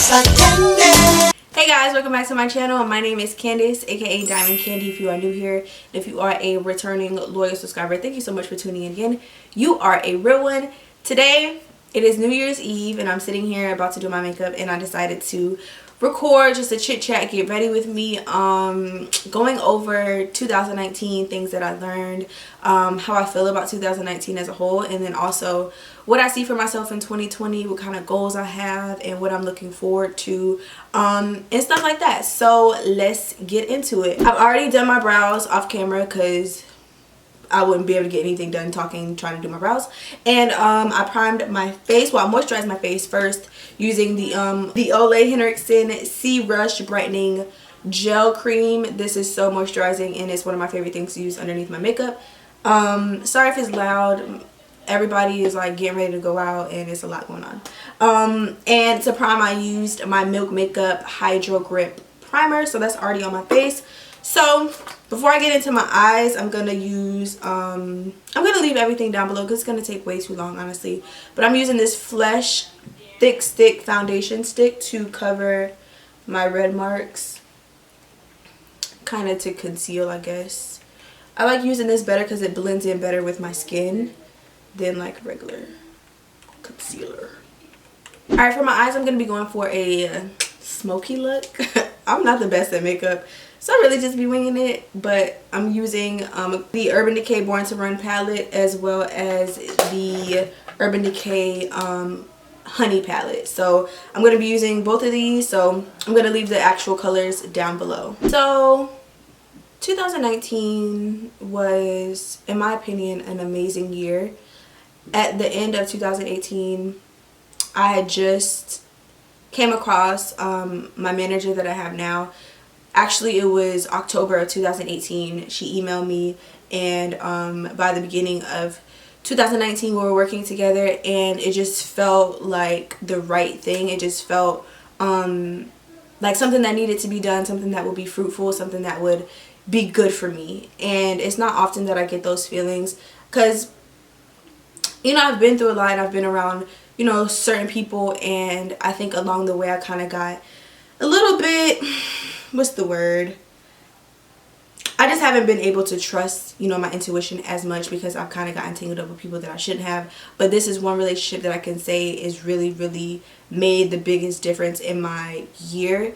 like candy. Hey guys, welcome back to my channel. My name is Candice, aka Diamond Candy if you are new here. And if you are a returning loyal subscriber, thank you so much for tuning in again. You are a real one. Today, it is New Year's Eve and I'm sitting here about to do my makeup and I decided to record just a chit chat, get ready with me, going over 2019, things that I learned, how I feel about 2019 as a whole, and then also what I see for myself in 2020, what kind of goals I have and what I'm looking forward to, and stuff like that. So let's get into it. I've already done my brows off camera because I wouldn't be able to get anything done trying to do my brows. And I primed my face, well I moisturized my face first using the 𝘋𝘌𝘔𝘈𝘒𝘌𝘗 C Brush Gel Cream. This is so moisturizing and it's one of my favorite things to use underneath my makeup. Sorry if it's loud. Everybody is like getting ready to go out and it's a lot going on. And to prime I used my Milk Makeup Hydro Grip Primer, so that's already on my face. So before I get into my eyes, I'm gonna use I'm gonna leave everything down below because it's gonna take way too long, honestly. But I'm using this Flesh Thick Stick foundation stick to cover my red marks, kind of to conceal, I guess. I like using this better because it blends in better with my skin than like regular concealer. Alright, for my eyes I'm gonna be going for a smoky look. I'm not the best at makeup, so I really just be winging it, but I'm using the Urban Decay Born to Run palette as well as the Urban Decay Honey palette. So I'm going to be using both of these, so I'm going to leave the actual colors down below. So 2019 was, in my opinion, an amazing year. At the end of 2018, I had just came across my manager that I have now. Actually, it was October of 2018. She emailed me, and by the beginning of 2019 we were working together and it just felt like the right thing. It just felt like something that needed to be done, something that would be fruitful, something that would be good for me. And it's not often that I get those feelings because, you know, I've been through a lot. I've been around, you know, certain people, and I think along the way I kind of got a little bit, what's the word? I just haven't been able to trust, you know, my intuition as much because I've kind of gotten tangled up with people that I shouldn't have. But this is one relationship that I can say is really made the biggest difference in my year.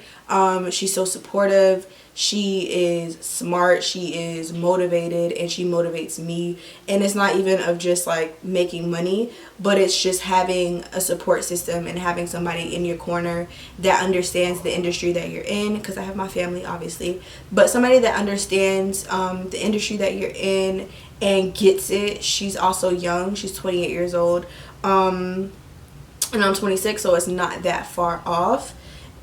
She's so supportive. She is smart, she is motivated, and she motivates me. And it's not even of just like making money, but it's just having a support system and having somebody in your corner that understands the industry that you're in, because I have my family obviously, but somebody that understands the industry that you're in and gets it. She's also young, she's 28 years old, and I'm 26, so it's not that far off.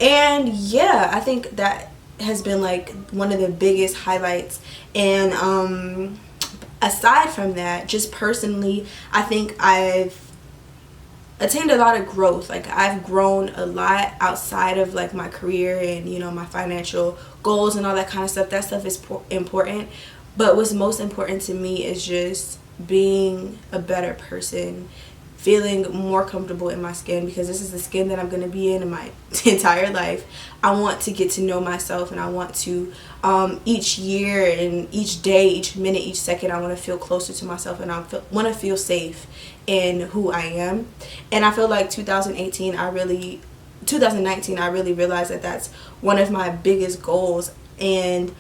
And yeah, I think that has been like one of the biggest highlights. And aside from that, just personally, I think I've attained a lot of growth. Like I've grown a lot outside of like my career and, you know, my financial goals and all that kind of stuff. That stuff is important, but what's most important to me is just being a better person, feeling more comfortable in my skin, because this is the skin that I'm going to be in my entire life. I want to get to know myself, and I want to each year and each day, each minute, each second, I want to feel closer to myself, and I want to feel safe in who I am. And I feel like 2019 I really realized that that's one of my biggest goals. And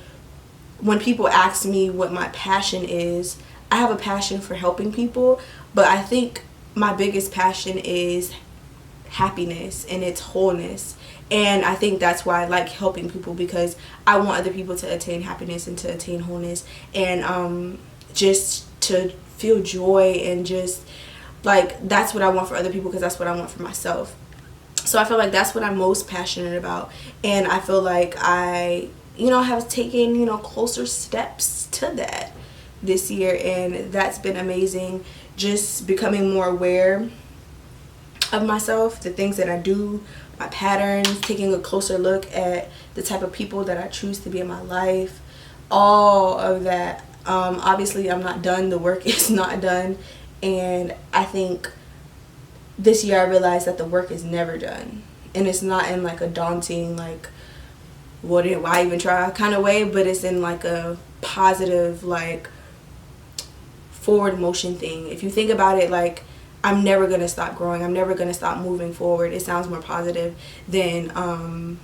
when people ask me what my passion is, I have a passion for helping people, but I think my biggest passion is happiness and its wholeness. And I think that's why I like helping people, because I want other people to attain happiness and to attain wholeness, and just to feel joy, and just like that's what I want for other people, because that's what I want for myself. So I feel like that's what I'm most passionate about, and I feel like I, you know, have taken, you know, closer steps to that this year, and that's been amazing. Just becoming more aware of myself, the things that I do, my patterns, taking a closer look at the type of people that I choose to be in my life, all of that. Obviously I'm not done, the work is not done, and I think this year I realized that the work is never done. and it's not in like a daunting like why even try kind of way, but it's in like a positive like forward motion thing. If you think about it, like, I'm never gonna stop growing, I'm never gonna stop moving forward. It sounds more positive than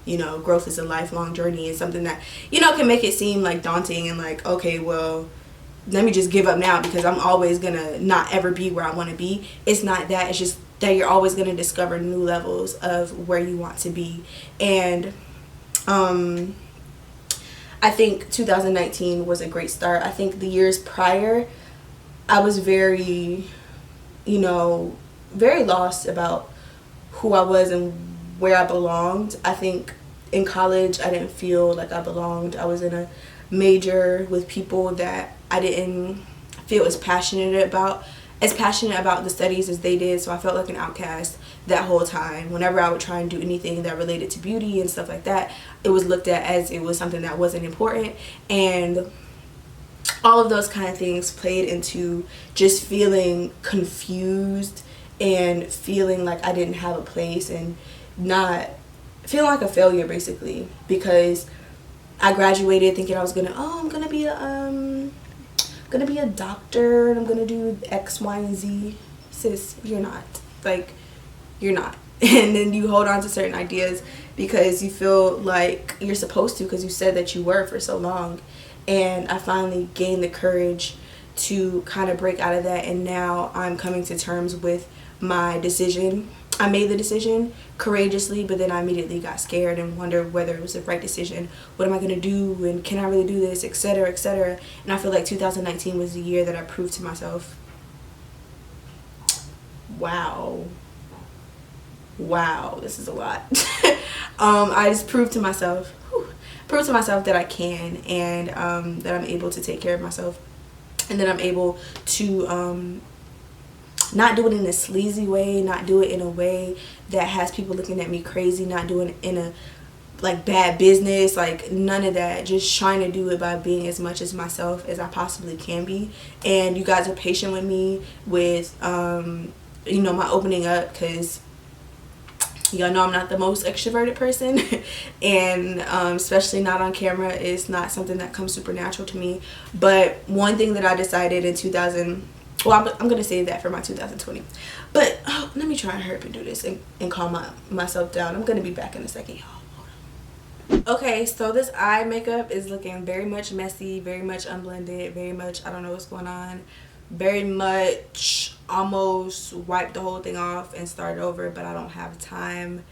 you know, growth is a lifelong journey. It's something that, you know, can make it seem like daunting and like, okay, well, let me just give up now because I'm always gonna not ever be where I want to be. It's not that. It's just that you're always gonna discover new levels of where you want to be. And I think 2019 was a great start. I think the years prior, I was very, you know, very lost about who I was and where I belonged. I think in college, I didn't feel like I belonged. I was in a major with people that I didn't feel as passionate about the studies as they did, so I felt like an outcast that whole time. Whenever I would try and do anything that related to beauty and stuff like that, it was looked at as it was something that wasn't important. And all of those kind of things played into just feeling confused and feeling like I didn't have a place and not feeling like a failure, basically, because I graduated thinking I was I'm gonna be a doctor and I'm gonna do X, Y, and Z. Sis, you're not. Like, you're not. And then you hold on to certain ideas because you feel like you're supposed to, because you said that you were for so long. And I finally gained the courage to kind of break out of that, and now I'm coming to terms with my decision. I made the decision courageously, but then I immediately got scared and wondered whether it was the right decision. What am I going to do, and can I really do this, etc., etc. And I feel like 2019 was the year that I proved to myself, wow, this is a lot. I just proved to myself that I can, and that I'm able to take care of myself, and that I'm able to not do it in a sleazy way, not do it in a way that has people looking at me crazy, not doing it in a like bad business, like none of that. Just trying to do it by being as much as myself as I possibly can be. And you guys are patient with me with you know, my opening up, because y'all know I'm not the most extroverted person and especially not on camera is not something that comes supernatural to me. But one thing that I decided in I'm gonna save that for my 2020, but let me try and hurry up and do this and calm myself down. I'm gonna be back in a second, y'all. Okay, so this eye makeup is looking very much messy, very much unblended, very much I don't know what's going on, very much almost wiped the whole thing off and started over, but I don't have time.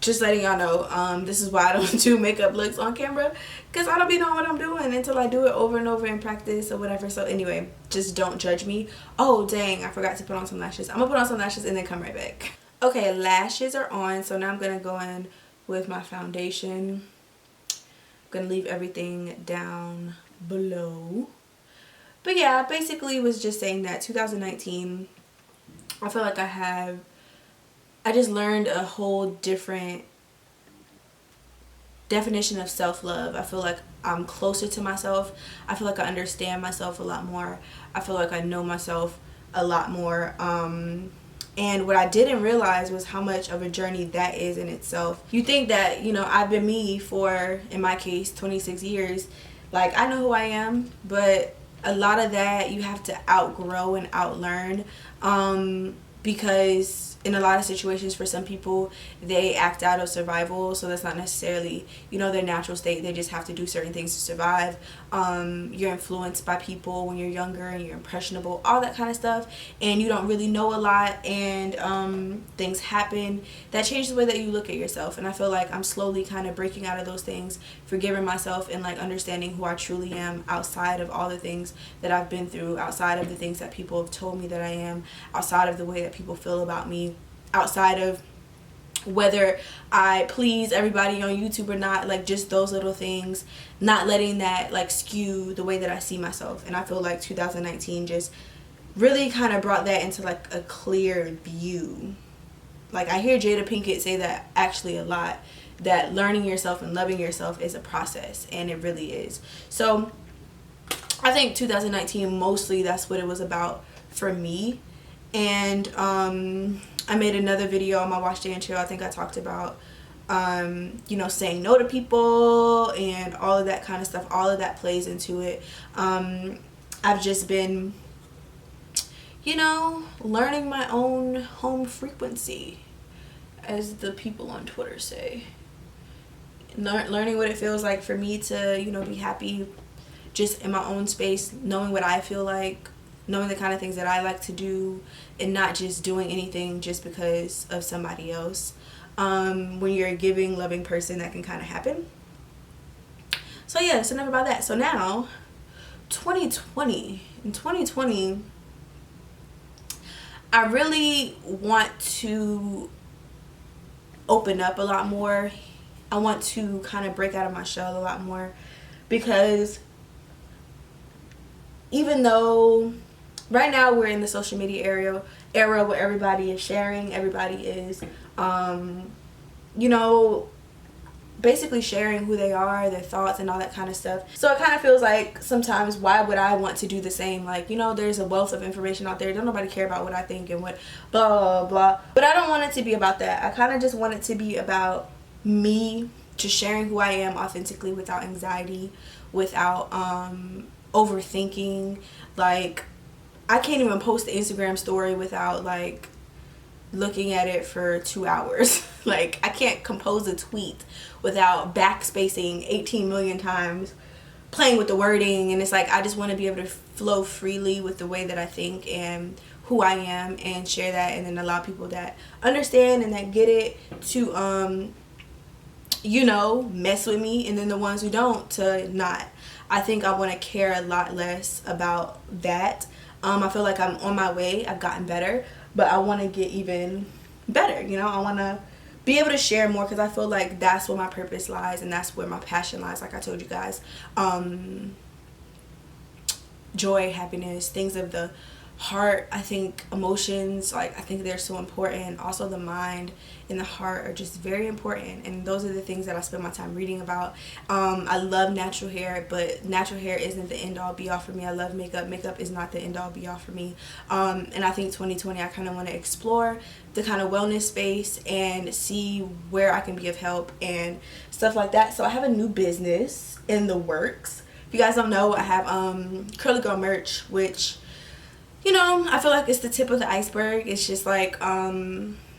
Just letting y'all know, this is why I don't do makeup looks on camera, because I don't be knowing what I'm doing until I do it over and over in practice or whatever. So anyway, just don't judge me. Oh dang, I forgot to put on some lashes. I'm gonna put on some lashes and then come right back. Okay, lashes are on, so now I'm gonna go in with my foundation. I'm gonna leave everything down below. But yeah, basically was just saying that 2019, I feel like I just learned a whole different definition of self-love. I feel like I'm closer to myself. I feel like I understand myself a lot more. I feel like I know myself a lot more. And what I didn't realize was how much of a journey that is in itself. You think that, you know, I've been me for, in my case, 26 years. Like, I know who I am, but a lot of that you have to outgrow and outlearn, because in a lot of situations for some people they act out of survival, so that's not necessarily, you know, their natural state. They just have to do certain things to survive. You're influenced by people when you're younger and you're impressionable, all that kind of stuff, and you don't really know a lot, and things happen that change the way that you look at yourself. And I feel like I'm slowly kind of breaking out of those things, forgiving myself, and like understanding who I truly am outside of all the things that I've been through, outside of the things that people have told me that I am, outside of the way that people feel about me, outside of whether I please everybody on YouTube or not, like just those little things, not letting that like skew the way that I see myself. And I feel like 2019 just really kind of brought that into like a clear view. Like, I hear GRWM say that actually a lot, that learning yourself and loving yourself is a process, and it really is. So I think 2019 mostly that's what it was about for me. And I made another video on my Watch Day and Chill. I think I talked about you know, saying no to people and all of that kind of stuff. All of that plays into it. I've just been, you know, learning my own home frequency, as the people on Twitter say. Learning what it feels like for me to, you know, be happy just in my own space, knowing what I feel like, knowing the kind of things that I like to do, and not just doing anything just because of somebody else. When you're a giving, loving person, that can kind of happen. So yeah, so enough about that. So now 2020, in 2020, I really want to open up a lot more. I want to kind of break out of my shell a lot more, because even though right now we're in the social media era where everybody is sharing, everybody is you know, basically sharing who they are, their thoughts and all that kind of stuff. So it kind of feels like sometimes, why would I want to do the same? Like, you know, there's a wealth of information out there. Don't nobody care about what I think and what blah blah blah. But I don't want it to be about that. I kind of just want it to be about me just sharing who I am authentically, without anxiety, without overthinking. Like, I can't even post the Instagram story without like looking at it for 2 hours. Like, I can't compose a tweet without backspacing 18 million times, playing with the wording. And it's like, I just want to be able to flow freely with the way that I think and who I am, and share that, and then allow people that understand and that get it to you know, mess with me, and then the ones who don't to not. I think I want to care a lot less about that. I feel like I'm on my way. I've gotten better, but I want to get even better. You know, I want to be able to share more, because I feel like that's where my purpose lies, and that's where my passion lies. Like I told you guys, joy, happiness, things of the heart. I think emotions, like, I think they're so important. Also the mind and the heart are just very important, and those are the things that I spend my time reading about. I love natural hair, but natural hair isn't the end all be all for me. I love makeup. Makeup is not the end all be all for me. And I think 2020, I kind of want to explore the kind of wellness space and see where I can be of help and stuff like that. So I have a new business in the works. If you guys don't know, I have Curly Girl merch, which, you know, I feel like it's the tip of the iceberg. It's just like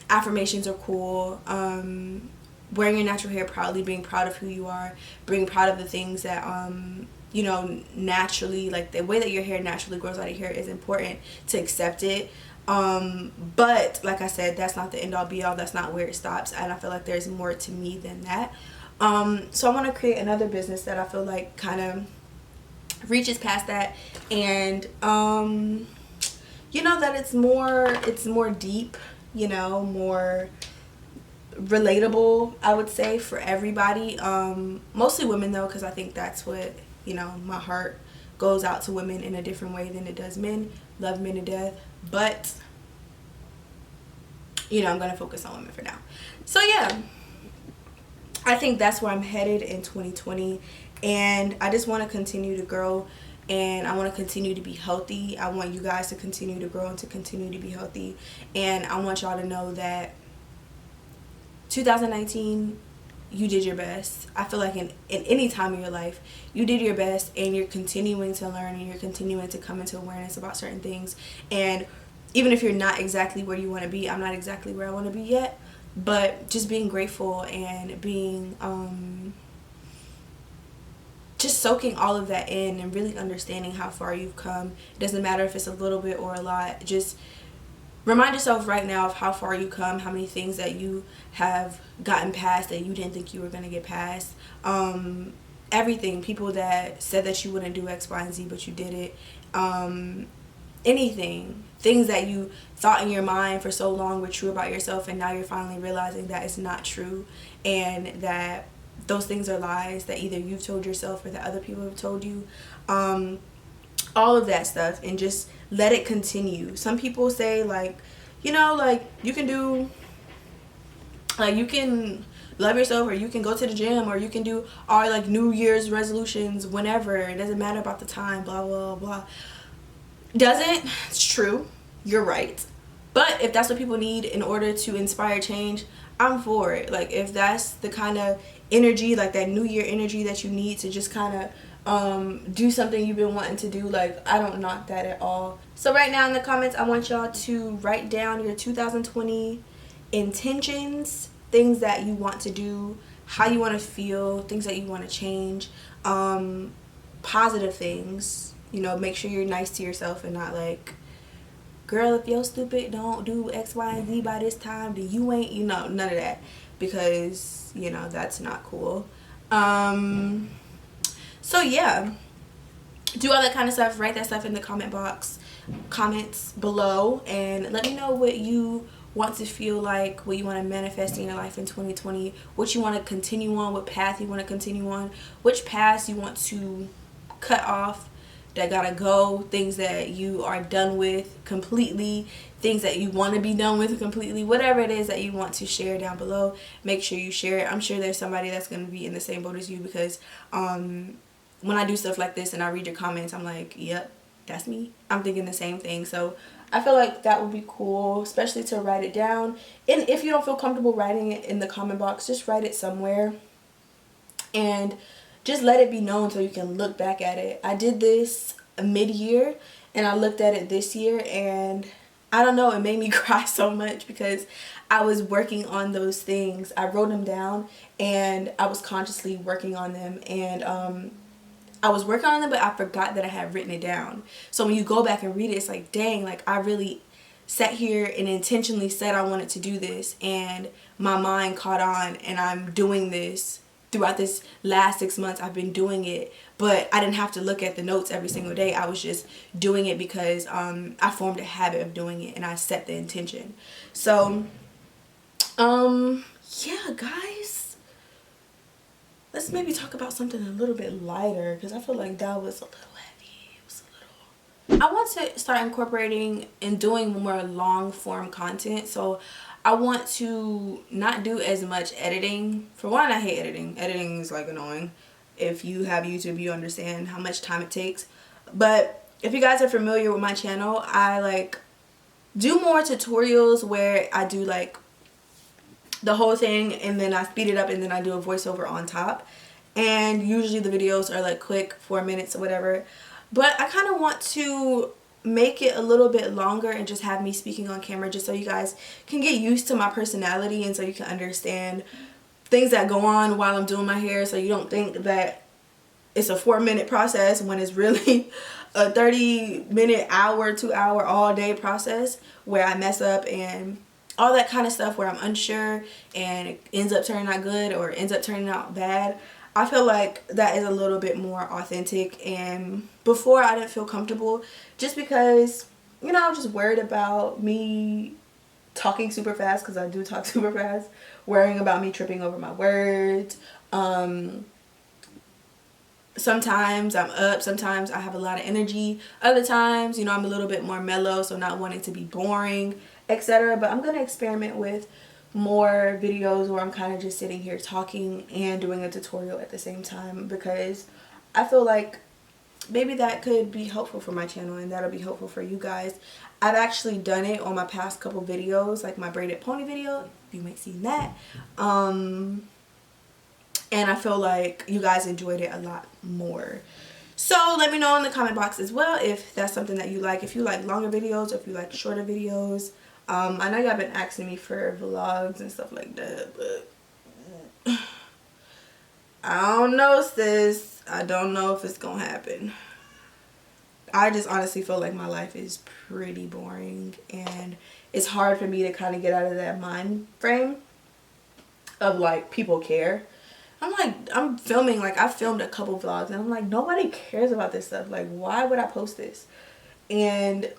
affirmations are cool, wearing your natural hair proudly, being proud of who you are, being proud of the things that you know, naturally, like the way that your hair naturally grows out of hair is important to accept it. But like I said, that's not the end all be all. That's not where it stops, and I feel like there's more to me than that. So I want to create another business that I feel like kind of reaches past that, and you know, that it's more deep, you know, more relatable, I would say, for everybody. Mostly women though, because I think that's what, you know, my heart goes out to women in a different way than it does men. Love men to death, but you know, I'm gonna focus on women for now. So yeah, I think that's where I'm headed in 2020, and I just want to continue to grow, and I want to continue to be healthy. I want you guys to continue to grow and to continue to be healthy, and I want y'all to know that 2019, you did your best. I feel like in any time of your life, you did your best, and you're continuing to learn, and you're continuing to come into awareness about certain things. And even if you're not exactly where you want to be, I'm not exactly where I want to be yet, but just being grateful and being just soaking all of that in and really understanding how far you've come. It doesn't matter if it's a little bit or a lot. Just remind yourself right now of how far you come, how many things that you have gotten past that you didn't think you were going to get past. Everything. People that said that you wouldn't do X, Y, and Z, but you did it. Anything. Things that you thought in your mind for so long were true about yourself, and now you're finally realizing that it's not true, and that those things are lies that either you've told yourself or that other people have told you. All of that stuff, and just let it continue. Some people say, like, you know, like, you can do, like, you can love yourself, or you can go to the gym, or you can do all, like, New Year's resolutions whenever. It doesn't matter about the time, blah, blah, blah. Doesn't. It's true. You're right. But if that's what people need in order to inspire change, I'm for it. Like, if that's the kind of energy, like that new year energy that you need to just kind of do something you've been wanting to do, like, I don't knock that at all. So right now in the comments, I want y'all to write down your 2020 intentions, things that you want to do, how you want to feel, things that you want to change, positive things. You know, make sure you're nice to yourself and not like, girl, if you're stupid, don't do X, Y, and Z by this time, then you ain't, you know, none of that, because, you know, that's not cool. So yeah, do all that kind of stuff. Write that stuff in the comments below, and let me know what you want to feel like, what you want to manifest in your life in 2020, what you want to continue on, what path you want to continue on, which paths you want to cut off, that gotta go, things that you are done with completely, things that you want to be done with completely, whatever it is that you want to share down below. Make sure you share it. I'm sure there's somebody that's going to be in the same boat as you, because when I do stuff like this and I read your comments, I'm like, yep, that's me. I'm thinking the same thing. So I feel like that would be cool, especially to write it down. And if you don't feel comfortable writing it in the comment box, just write it somewhere and just let it be known so you can look back at it. I did this mid-year and I looked at it this year, and I don't know, it made me cry so much because I was working on those things. I wrote them down and I was consciously working on them, and I was working on them, but I forgot that I had written it down. So when you go back and read it, it's like, dang, like I really sat here and intentionally said I wanted to do this, and my mind caught on, and I'm doing this. Throughout this last 6 months, I've been doing it, but I didn't have to look at the notes every single day. I was just doing it because I formed a habit of doing it, and I set the intention. So, yeah, guys, let's maybe talk about something a little bit lighter, because I feel like that was a little heavy. It was a little... I want to start incorporating and doing more long form content. So I want to not do as much editing. For one, I hate editing. Editing is like annoying. If you have YouTube, you understand how much time it takes. But if you guys are familiar with my channel, I like do more tutorials where I do like the whole thing and then I speed it up and then I do a voiceover on top. And usually the videos are like quick, 4 minutes or whatever. But I kind of want to make it a little bit longer and just have me speaking on camera, just so you guys can get used to my personality and so you can understand things that go on while I'm doing my hair, so you don't think that it's a 4-minute process when it's really a 30-minute, hour, 2-hour, all day process where I mess up and all that kind of stuff, where I'm unsure and it ends up turning out good or ends up turning out bad. I feel like that is a little bit more authentic, and before I didn't feel comfortable just because, you know, I'm just worried about me talking super fast, because I do talk super fast, worrying about me tripping over my words. Sometimes I'm up, sometimes I have a lot of energy, other times, you know, I'm a little bit more mellow, so not wanting to be boring, etc. But I'm going to experiment with more videos where I'm kind of just sitting here talking and doing a tutorial at the same time, because I feel like maybe that could be helpful for my channel and that'll be helpful for you guys. I've actually done it on my past couple videos, like my braided pony video, you might see that, and I feel like you guys enjoyed it a lot more. So let me know in the comment box as well if that's something that you like, if you like longer videos or if you like shorter videos. I know y'all been asking me for vlogs and stuff like that, but I don't know, sis. I don't know if it's gonna happen. I just honestly feel like my life is pretty boring, and it's hard for me to kind of get out of that mind frame of like people care. I'm like, I'm filming, like I filmed a couple vlogs and I'm like, nobody cares about this stuff. Like, why would I post this? And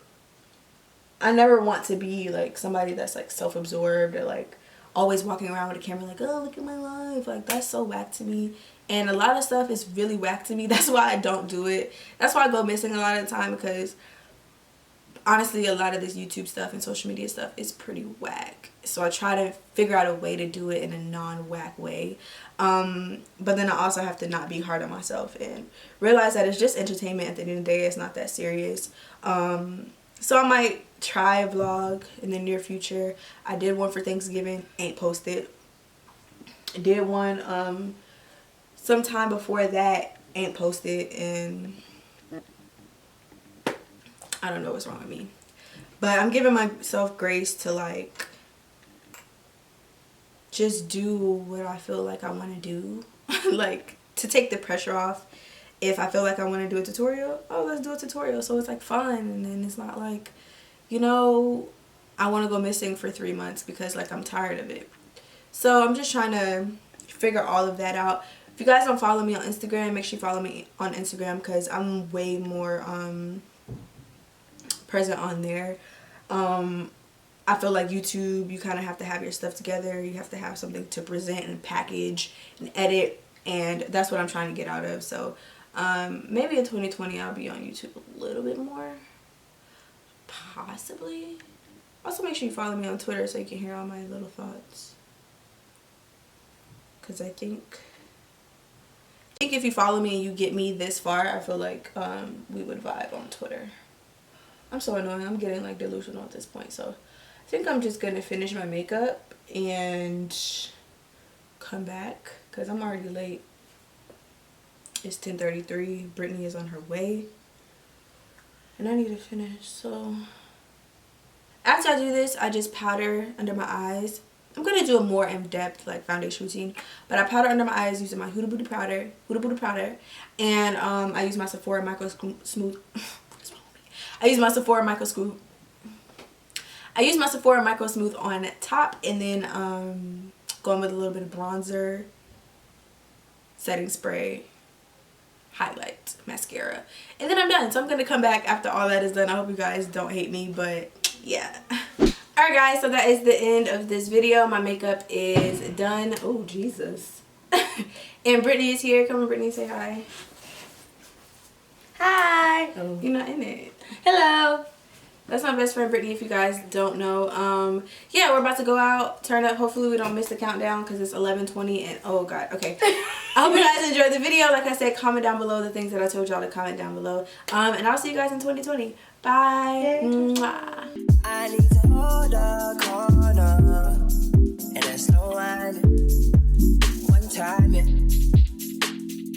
I never want to be like somebody that's like self-absorbed or like always walking around with a camera like, oh, look at my life. Like, that's so whack to me. And a lot of stuff is really whack to me. That's why I don't do it. That's why I go missing a lot of the time, because honestly a lot of this YouTube stuff and social media stuff is pretty whack. So I try to figure out a way to do it in a non-whack way. But then I also have to not be hard on myself and realize that it's just entertainment at the end of the day. It's not that serious. So I might try a vlog in the near future. I did one for Thanksgiving, ain't posted. I did one sometime before that, ain't posted, and I don't know what's wrong with me. But I'm giving myself grace to like just do what I feel like I want to do. Like to take the pressure off. If I feel like I want to do a tutorial, oh, let's do a tutorial. So it's like fun, and then it's not like, you know, I want to go missing for 3 months because like I'm tired of it. So I'm just trying to figure all of that out. If you guys don't follow me on Instagram, make sure you follow me on Instagram because I'm way more present on there. I feel like YouTube, you kind of have to have your stuff together. You have to have something to present and package and edit, and that's what I'm trying to get out of. So maybe in 2020 I'll be on YouTube a little bit more, possibly. Also make sure you follow me on Twitter so you can hear all my little thoughts, because I think if you follow me and you get me this far, I feel like we would vibe on Twitter. I'm so annoying. I'm getting like delusional at this point. So I think I'm just gonna finish my makeup and come back because I'm already late. It's 10:33. Brittany is on her way and I need to finish. So after I do this, I just powder under my eyes. I'm gonna do a more in-depth like foundation routine, but I powder under my eyes using my Huda Buda powder, and I use my Sephora Micro Smooth. I use my Sephora Micro Smooth on top, and then going with a little bit of bronzer, setting spray, highlight, mascara, and then I'm done. So I'm gonna come back after all that is done. I hope you guys don't hate me, but yeah. Alright guys, so that is the end of this video. My makeup is done. Oh Jesus. And Brittany is here. Come on Brittany, say hi. Hi. Oh. You're not in it. Hello. That's my best friend Brittany, if you guys don't know. Yeah, we're about to go out, turn up. Hopefully we don't miss the countdown because it's 11:20 and oh god. Okay. I hope you guys enjoyed the video. Like I said, comment down below the things that I told y'all to comment down below. And I'll see you guys in 2020. Bye. Mwah. I need to hold up.